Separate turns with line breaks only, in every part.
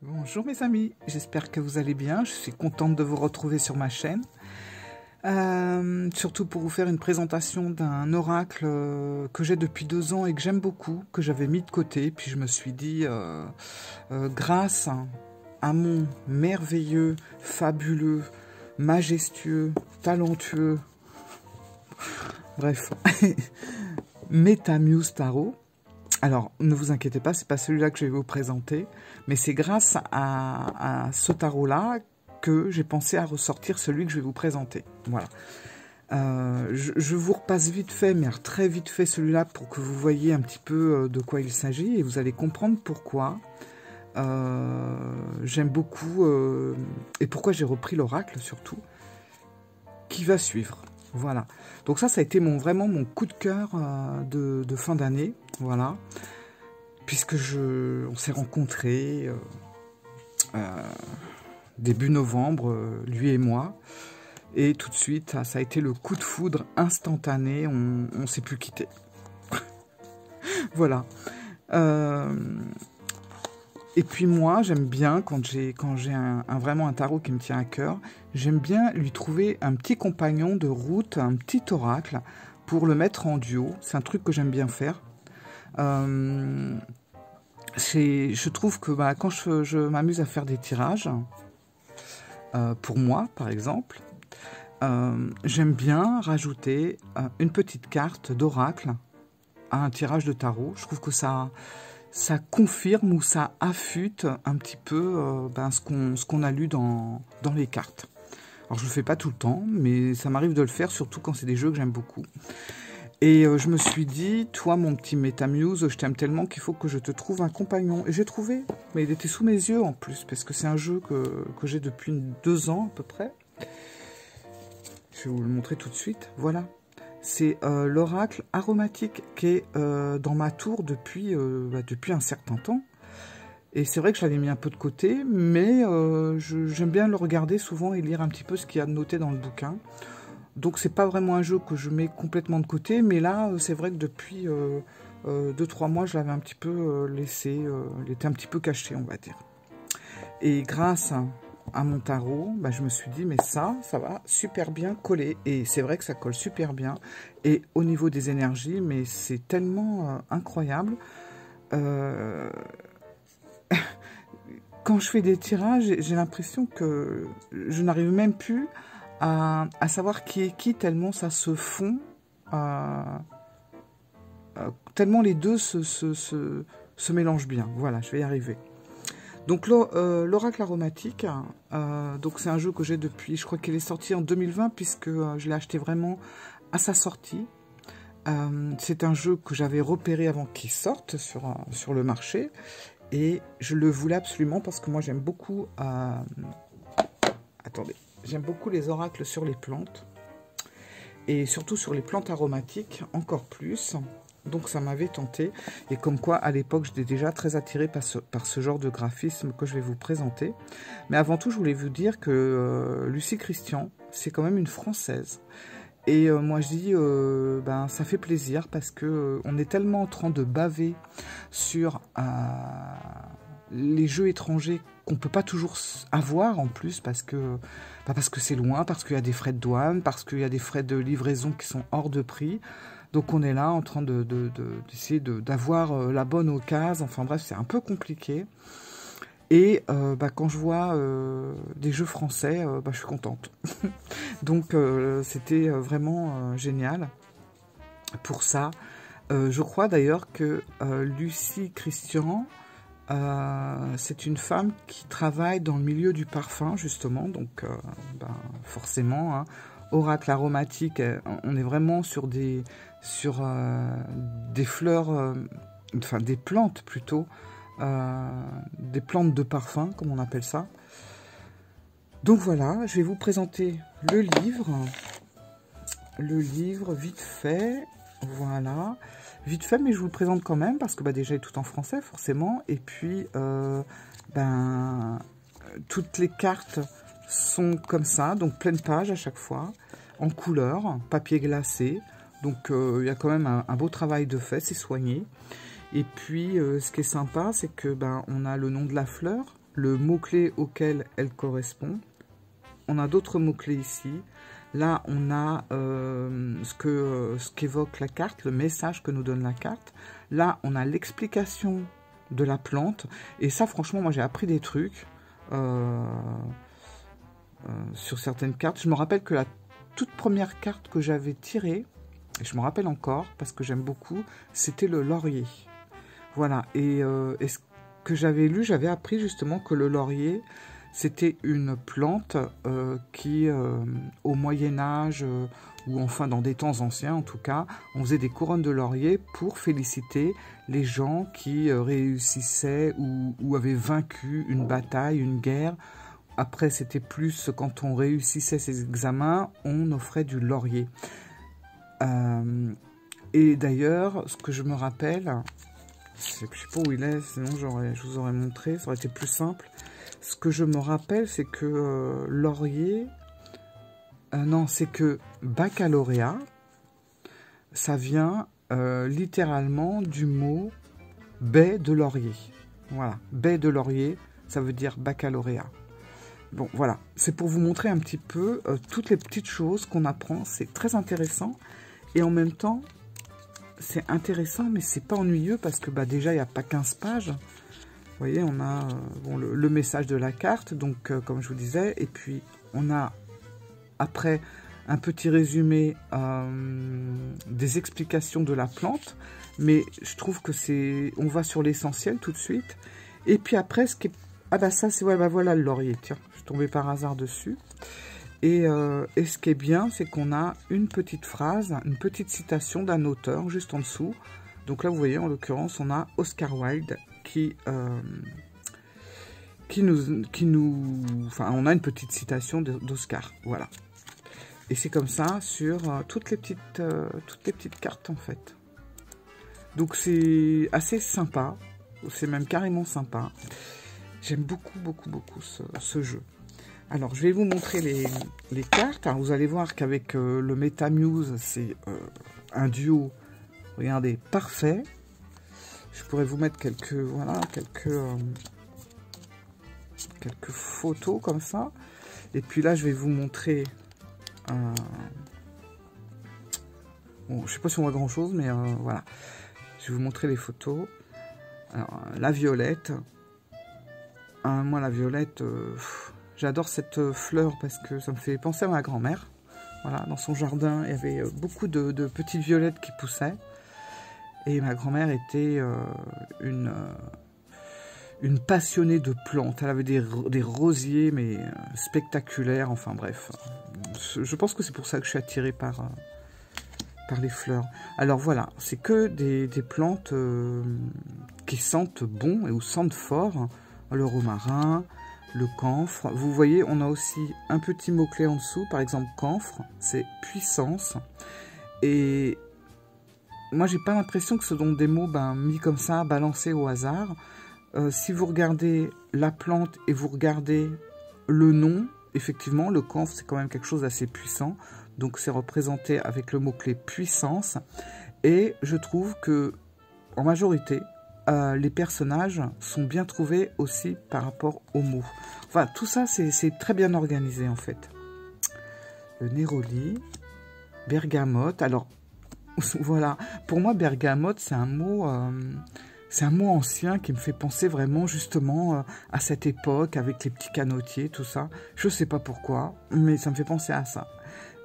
Bonjour mes amis, j'espère que vous allez bien, je suis contente de vous retrouver sur ma chaîne. Surtout pour vous faire une présentation d'un oracle que j'ai depuis 2 ans et que j'aime beaucoup, que j'avais mis de côté, puis je me suis dit, grâce à mon merveilleux, fabuleux, majestueux, talentueux, bref, Métamuse Tarot. Alors, ne vous inquiétez pas, c'est pas celui-là que je vais vous présenter, mais c'est grâce à ce tarot-là que j'ai pensé à ressortir celui que je vais vous présenter. Voilà. Je vous repasse vite fait, mais très vite fait celui-là pour que vous voyez un petit peu de quoi il s'agit et vous allez comprendre pourquoi j'aime beaucoup et pourquoi j'ai repris l'oracle surtout, qui va suivre. Voilà. Donc ça a été vraiment mon coup de cœur de fin d'année. Voilà. Puisque on s'est rencontrés début novembre, lui et moi. Et tout de suite, ça a été le coup de foudre instantané. On ne s'est plus quitté. Voilà. Et puis moi, j'aime bien, quand j'ai vraiment un tarot qui me tient à cœur, j'aime bien lui trouver un petit compagnon de route, un petit oracle, pour le mettre en duo. C'est un truc que j'aime bien faire. Je trouve que quand je m'amuse à faire des tirages, pour moi par exemple, j'aime bien rajouter une petite carte d'oracle à un tirage de tarot. Je trouve que ça confirme ou ça affûte un petit peu ce qu'on a lu dans les cartes. Alors je le fais pas tout le temps, mais ça m'arrive de le faire, surtout quand c'est des jeux que j'aime beaucoup. Et je me suis dit, toi mon petit Métamuse, je t'aime tellement qu'il faut que je te trouve un compagnon. Et j'ai trouvé, mais il était sous mes yeux en plus, parce que c'est un jeu que j'ai depuis 2 ans à peu près. Je vais vous le montrer tout de suite, voilà. C'est l'oracle aromatique qui est dans ma tour depuis un certain temps. Et c'est vrai que je l'avais mis un peu de côté, mais j'aime bien le regarder souvent et lire un petit peu ce qu'il y a de noté dans le bouquin. Donc c'est pas vraiment un jeu que je mets complètement de côté, mais là c'est vrai que depuis 2-3 mois je l'avais un petit peu laissé, il était un petit peu caché on va dire. Et grâce à mon tarot, je me suis dit mais ça va super bien coller, et c'est vrai que ça colle super bien, et au niveau des énergies, mais c'est tellement incroyable. Quand je fais des tirages, j'ai l'impression que je n'arrive même plus à savoir qui est qui, tellement ça se fond, tellement les deux se mélangent bien. Voilà, je vais y arriver. Donc l'oracle aromatique, donc c'est un jeu que j'ai depuis, je crois qu'il est sorti en 2020, puisque je l'ai acheté vraiment à sa sortie. C'est un jeu que j'avais repéré avant qu'il sorte sur le marché, et je le voulais absolument parce que moi j'aime beaucoup... attendez. J'aime beaucoup les oracles sur les plantes, et surtout sur les plantes aromatiques, encore plus. Donc ça m'avait tenté, et comme quoi à l'époque j'étais déjà très attirée par ce genre de graphisme que je vais vous présenter. Mais avant tout, je voulais vous dire que Lucie Christian, c'est quand même une Française. Et moi je dis, ça fait plaisir, parce que on est tellement en train de baver sur les jeux étrangers qu'on peut pas toujours avoir en plus, parce que c'est loin, parce qu'il y a des frais de douane, parce qu'il y a des frais de livraison qui sont hors de prix. Donc on est là en train d'essayer d'avoir la bonne occasion. Enfin bref, c'est un peu compliqué. Et quand je vois des jeux français, je suis contente. Donc c'était vraiment génial pour ça. Je crois d'ailleurs que Lucie Christian, c'est une femme qui travaille dans le milieu du parfum, justement. Donc forcément, hein, oracle aromatique, on est vraiment sur des fleurs, enfin des plantes plutôt, des plantes de parfum, comme on appelle ça. Donc voilà, je vais vous présenter le livre vite fait, voilà, vite fait, mais je vous le présente quand même, parce que déjà il est tout en français forcément, et puis toutes les cartes sont comme ça, donc pleine page à chaque fois, en couleur, papier glacé. Donc il y a quand même un beau travail de fait, c'est soigné. Et puis ce qui est sympa, c'est que on a le nom de la fleur, le mot-clé auquel elle correspond. On a d'autres mots-clés ici. Là, on a ce qu'évoque la carte, le message que nous donne la carte. Là, on a l'explication de la plante. Et ça, franchement, moi, j'ai appris des trucs sur certaines cartes. Je me rappelle que la toute première carte que j'avais tirée, et je me rappelle encore, parce que j'aime beaucoup, c'était le laurier. Voilà, et ce que j'avais lu, j'avais appris justement que le laurier, c'était une plante qui, au Moyen-Âge, ou enfin dans des temps anciens en tout cas, on faisait des couronnes de laurier pour féliciter les gens qui réussissaient ou avaient vaincu une bataille, une guerre. Après, c'était plus quand on réussissait ses examens, on offrait du laurier. Et d'ailleurs, ce que je me rappelle, je ne sais pas où il est, sinon je vous aurais montré, ça aurait été plus simple. Ce que je me rappelle, c'est que laurier, non, c'est que baccalauréat, ça vient littéralement du mot baie de laurier. Voilà, baie de laurier, ça veut dire baccalauréat. Bon, voilà, c'est pour vous montrer un petit peu toutes les petites choses qu'on apprend. C'est très intéressant. Et en même temps, c'est intéressant, mais c'est pas ennuyeux parce que déjà, il n'y a pas 15 pages. Vous voyez, on a bon, le message de la carte, donc comme je vous disais. Et puis, on a après un petit résumé des explications de la plante. Mais je trouve que c'est... On va sur l'essentiel tout de suite. Et puis après, ce qui est... Ah bah ça, c'est... Ouais, bah voilà le laurier, tiens. Je suis tombée par hasard dessus. Et ce qui est bien, c'est qu'on a une petite phrase, une petite citation d'un auteur juste en dessous. Donc là, vous voyez, en l'occurrence, on a Oscar Wilde qui nous... Enfin, on a une petite citation d'Oscar, voilà. Et c'est comme ça sur toutes les petites cartes, en fait. Donc c'est assez sympa, c'est même carrément sympa. J'aime beaucoup, beaucoup, beaucoup ce jeu. Alors, je vais vous montrer les cartes. Alors, vous allez voir qu'avec le MetaMuse, c'est un duo, regardez, parfait. Je pourrais vous mettre quelques photos comme ça. Et puis là, je vais vous montrer... Bon, je sais pas si on voit grand-chose, mais voilà. Je vais vous montrer les photos. Alors, la violette. Moi, la violette... J'adore cette fleur parce que ça me fait penser à ma grand-mère. Voilà, dans son jardin, il y avait beaucoup de petites violettes qui poussaient. Et ma grand-mère était une passionnée de plantes. Elle avait des rosiers, mais spectaculaires. Enfin bref, je pense que c'est pour ça que je suis attirée par les fleurs. Alors voilà, c'est que des plantes qui sentent bon et ou sentent fort. Le romarin... Le camphre, vous voyez, on a aussi un petit mot-clé en dessous, par exemple camphre, c'est puissance. Et moi, j'ai pas l'impression que ce sont des mots mis comme ça, balancés au hasard. Si vous regardez la plante et vous regardez le nom, effectivement, le camphre, c'est quand même quelque chose d'assez puissant. Donc, c'est représenté avec le mot-clé puissance. Et je trouve que, en majorité, les personnages sont bien trouvés aussi par rapport aux mots. Enfin, tout ça, c'est très bien organisé, en fait. Le Néroli, bergamote. Alors, voilà. Pour moi, bergamote, c'est un mot ancien qui me fait penser vraiment, justement, à cette époque, avec les petits canotiers, tout ça. Je sais pas pourquoi, mais ça me fait penser à ça.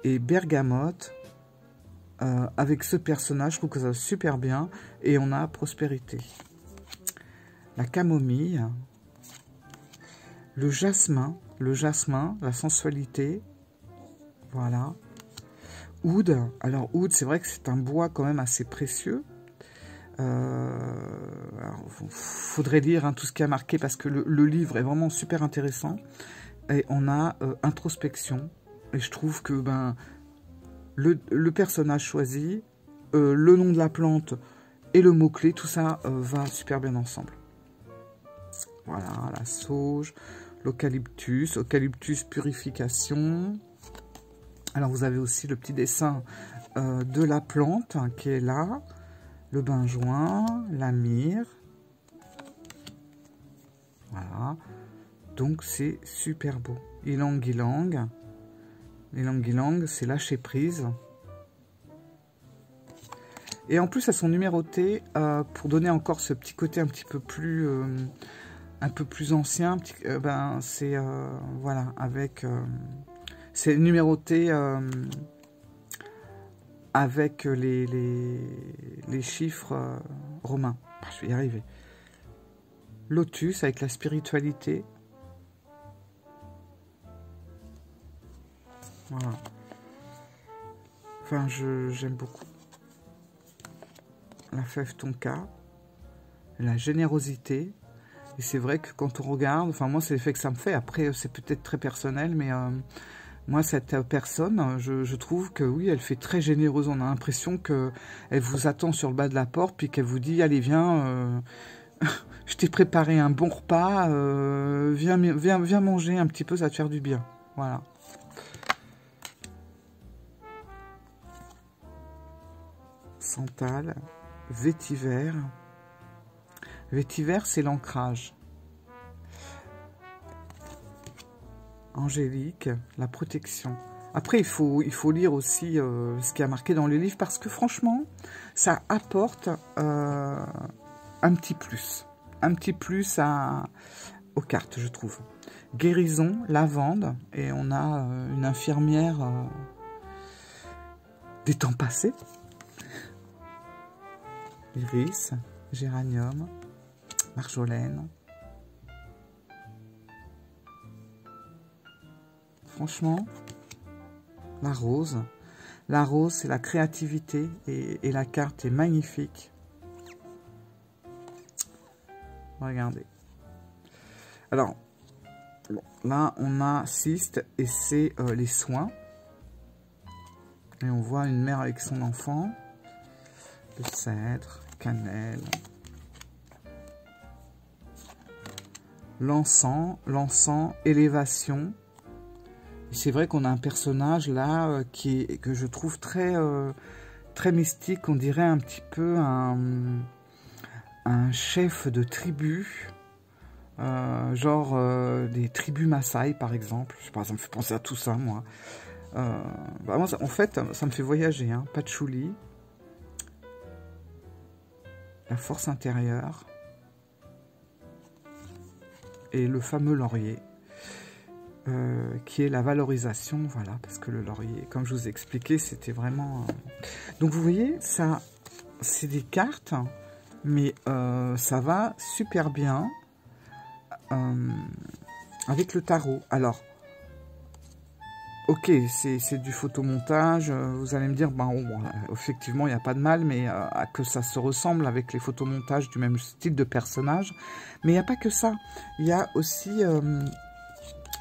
Et bergamote... avec ce personnage, je trouve que ça va super bien. Et on a prospérité. La camomille. Le jasmin, la sensualité. Voilà. Oud. Alors, oud, c'est vrai que c'est un bois quand même assez précieux. Faudrait lire tout ce qui a marqué parce que le livre est vraiment super intéressant. Et on a introspection. Et je trouve que le personnage choisi, le nom de la plante et le mot-clé, tout ça va super bien ensemble. Voilà, la sauge, l'eucalyptus, eucalyptus purification. Alors vous avez aussi le petit dessin de la plante qui est là, le benjoin, la myrrhe. Voilà, Donc c'est super beau. Ylang Ylang. Ylang Ylang, c'est lâcher prise. Et en plus, elles sont numérotées pour donner encore ce petit côté un petit peu plus, ancien. Ben, c'est voilà, avec c'est numéroté avec les chiffres romains. Je vais y arriver. Lotus avec la spiritualité. Voilà. Enfin, j'aime beaucoup. La fève tonka, la générosité. Et c'est vrai que quand on regarde, enfin moi c'est l'effet que ça me fait, après c'est peut-être très personnel, mais moi cette personne, je trouve que oui, elle fait très généreuse. On a l'impression qu'elle vous attend sur le bas de la porte, puis qu'elle vous dit, allez viens, je t'ai préparé un bon repas, viens manger un petit peu, ça va te faire du bien. Voilà. Santal. Vétiver. Vétiver, c'est l'ancrage. Angélique, la protection. Après, il faut lire aussi ce qui a marqué dans les livres parce que franchement, ça apporte un petit plus. Un petit plus aux cartes, je trouve. Guérison, lavande, et on a une infirmière des temps passés. Iris, géranium, marjolaine. Franchement, la rose. La rose, c'est la créativité et la carte est magnifique. Regardez. Alors, bon, là, on a cyste et c'est les soins. Et on voit une mère avec son enfant. Le cèdre, cannelle, l'encens, élévation. C'est vrai qu'on a un personnage là que je trouve très mystique. On dirait un petit peu un chef de tribu, genre des tribus Maasai par exemple. Je sais pas, ça me fait penser à tout ça moi. Bah, moi en fait, ça me fait voyager. Hein. Patchouli. La force intérieure et le fameux laurier qui est la valorisation, voilà, parce que le laurier, comme je vous ai expliqué, c'était vraiment... Donc vous voyez, ça, c'est des cartes, mais ça va super bien avec le tarot. Alors, ok, c'est du photomontage, vous allez me dire, ben, effectivement, il n'y a pas de mal, mais que ça se ressemble avec les photomontages du même style de personnage. Mais il n'y a pas que ça. Il y a aussi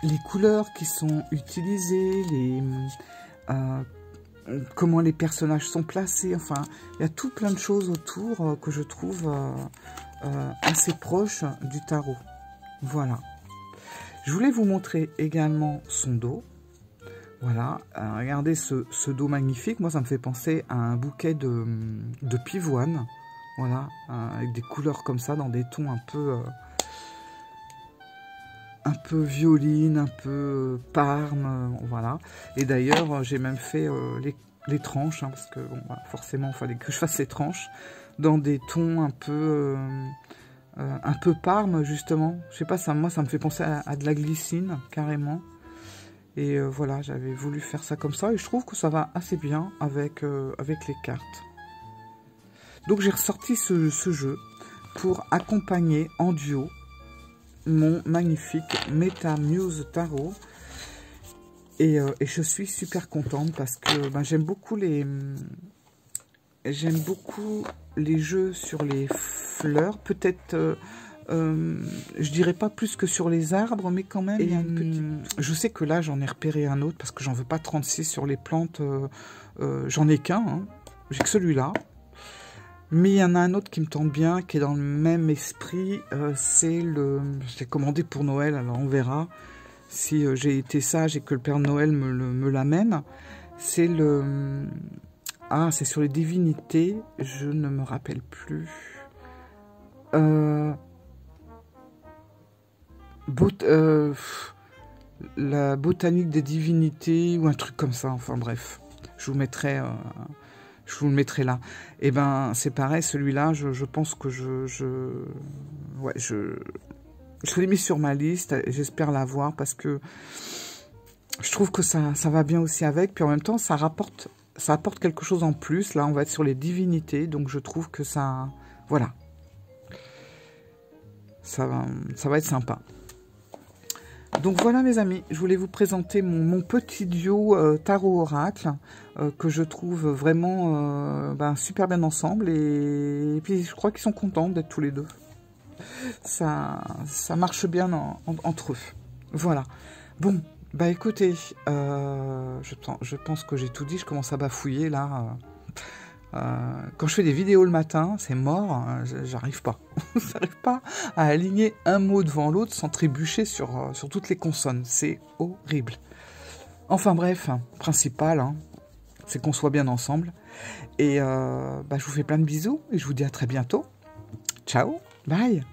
les couleurs qui sont utilisées, comment les personnages sont placés. Enfin, il y a tout plein de choses autour que je trouve assez proches du tarot. Voilà. Je voulais vous montrer également son dos. Voilà, regardez ce dos magnifique. Moi, ça me fait penser à un bouquet de pivoine. Voilà, avec des couleurs comme ça, dans des tons un peu violine, un peu parme. Voilà. Et d'ailleurs, j'ai même fait les tranches, hein, parce que bon, bah, forcément, il fallait que je fasse les tranches dans des tons un peu parme, justement. Je sais pas, moi, ça me fait penser à de la glycine, carrément. Et voilà, j'avais voulu faire ça comme ça et je trouve que ça va assez bien avec les cartes. Donc j'ai ressorti ce jeu pour accompagner en duo mon magnifique Metamuse Tarot. Et je suis super contente parce que ben, j'aime beaucoup les jeux sur les fleurs. Peut-être... je dirais pas plus que sur les arbres, mais quand même, il y a une petite... Je sais que là, j'en ai repéré un autre, parce que j'en veux pas 36 sur les plantes. J'en ai qu'un, hein. J'ai que celui-là. Mais il y en a un autre qui me tente bien, qui est dans le même esprit. C'est le... Je l'ai commandé pour Noël, alors on verra si j'ai été sage et que le Père Noël me l'amène. C'est le... Ah, c'est sur les divinités, je ne me rappelle plus. La botanique des divinités ou un truc comme ça, enfin bref, je vous le mettrai là. Et ben c'est pareil, celui-là, je pense que ouais, je l'ai mis sur ma liste et j'espère l'avoir parce que je trouve que ça va bien aussi avec, puis en même temps ça apporte quelque chose en plus. Là on va être sur les divinités, donc je trouve que ça, voilà, ça va être sympa. Donc voilà mes amis, je voulais vous présenter mon petit duo tarot oracle que je trouve vraiment super bien ensemble et puis je crois qu'ils sont contents d'être tous les deux. Ça marche bien entre eux. Voilà. Bon, bah écoutez, je pense que j'ai tout dit, je commence à bafouiller là. Quand je fais des vidéos le matin, c'est mort, hein, j'arrive pas. J'arrive pas à aligner un mot devant l'autre sans trébucher sur toutes les consonnes. C'est horrible. Enfin bref, principal, hein, c'est qu'on soit bien ensemble. Et je vous fais plein de bisous et je vous dis à très bientôt. Ciao, bye.